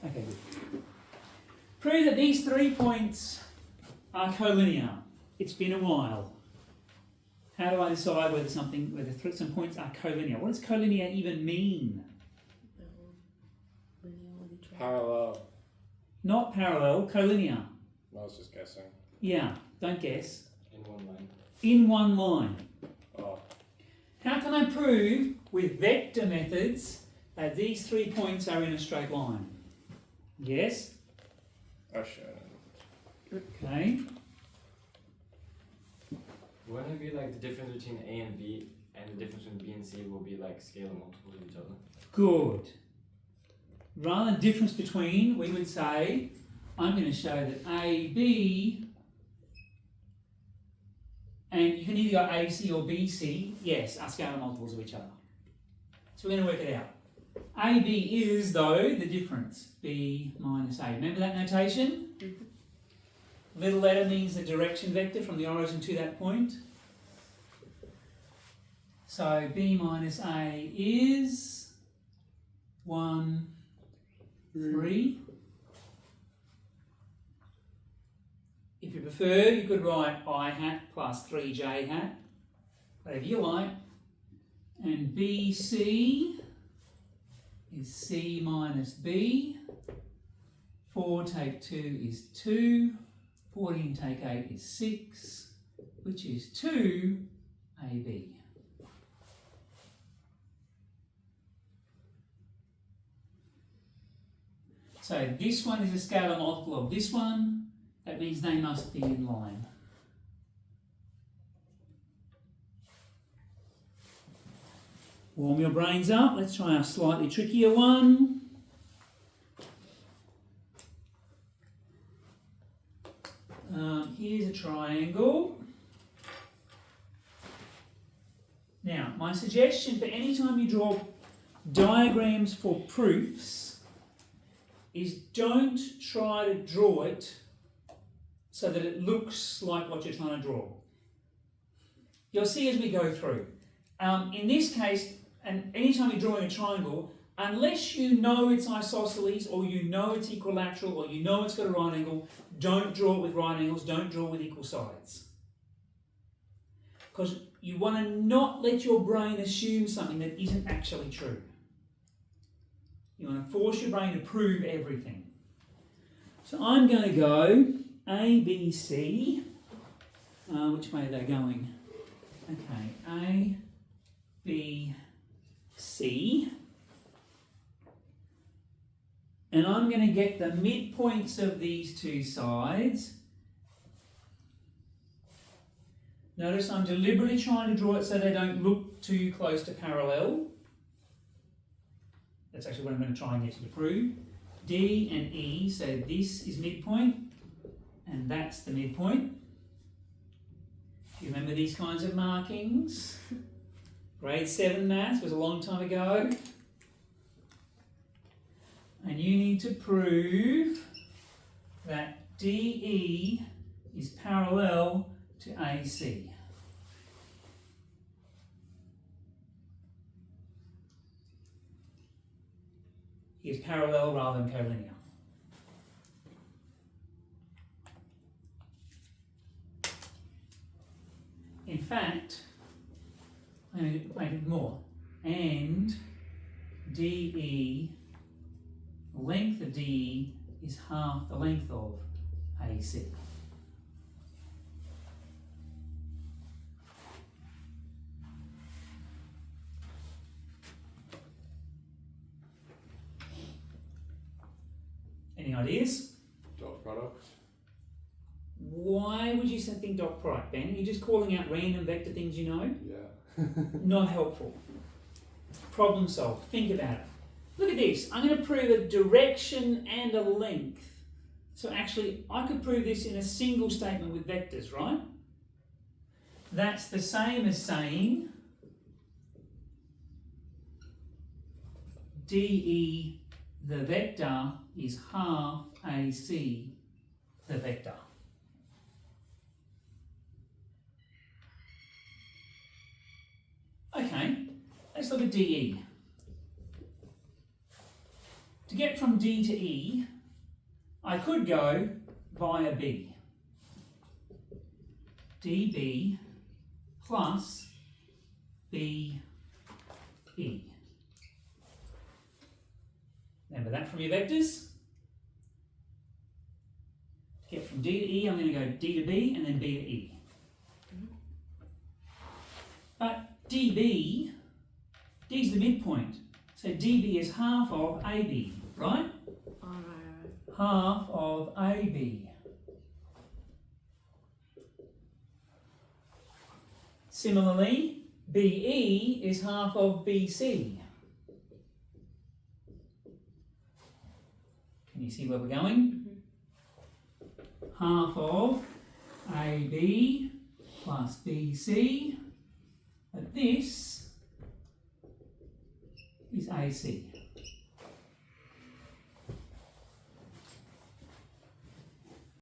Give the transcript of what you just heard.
Okay, good. Prove that these 3 points are collinear. It's been a while. How do I decide whether some points are collinear? What does collinear even mean? Parallel. Not parallel, collinear. I was just guessing. Yeah, don't guess. In one line. In one line. Oh. How can I prove with vector methods that these 3 points are in a straight line? Yes? I'll show it. Okay. Wouldn't it be like the difference between A and B and the difference between B and C will be like scalar multiples of each other? Good. Rather than difference between, we would say, I'm going to show that A, B, and you can either go AC or BC, yes, are scalar multiples of each other. So we're going to work it out. AB is, though, the difference, B minus A. Remember that notation? Little letter means the direction vector from the origin to that point. So B minus A is 1, 3. If you prefer, you could write I hat plus 3j hat, whatever you like. And BC is C minus B. 4 take 2 is 2. 14 take 8 is 6, which is 2 AB. So this one is a scalar multiple of this one. That means they must be in line. Warm your brains up. Let's try a slightly trickier one. Here's a triangle. Now, my suggestion for any time you draw diagrams for proofs is don't try to draw it so that it looks like what you're trying to draw. You'll see as we go through. In this case, and anytime you're drawing a triangle, unless you know it's isosceles, or you know it's equilateral, or you know it's got a right angle, don't draw it with right angles, don't draw with equal sides. Because you want to not let your brain assume something that isn't actually true. You want to force your brain to prove everything. So I'm going to go A, B, C. Which way are they going? Okay, A, B, C. And I'm going to get the midpoints of these two sides. Notice I'm deliberately trying to draw it so they don't look too close to parallel. That's actually what I'm going to try and get you to prove. D and E, so this is midpoint, and that's the midpoint. Do you remember these kinds of markings? Grade 7 maths was a long time ago. And you need to prove that DE is parallel to AC. Is parallel rather than collinear. In fact, I'm going to make it more. And DE, the length of DE is half the length of AC. Any ideas? Dot product. Why would you think dot product, Ben? Are you just calling out random vector things you know? Yeah. Not helpful. Problem solved. Think about it. Look at this. I'm going to prove a direction and a length. So actually, I could prove this in a single statement with vectors, right? That's the same as saying DE, the vector, is half AC, the vector. Okay, let's look at DE. To get from D to E, I could go via B. DB plus BE. Remember that from your vectors? To get from D to E, I'm going to go D to B and then B to E. But DB, D's the midpoint. So DB is half of AB, right? Alright. Half of AB. Similarly, BE is half of BC. Can you see where we're going? Half of AB plus BC, but this is AC.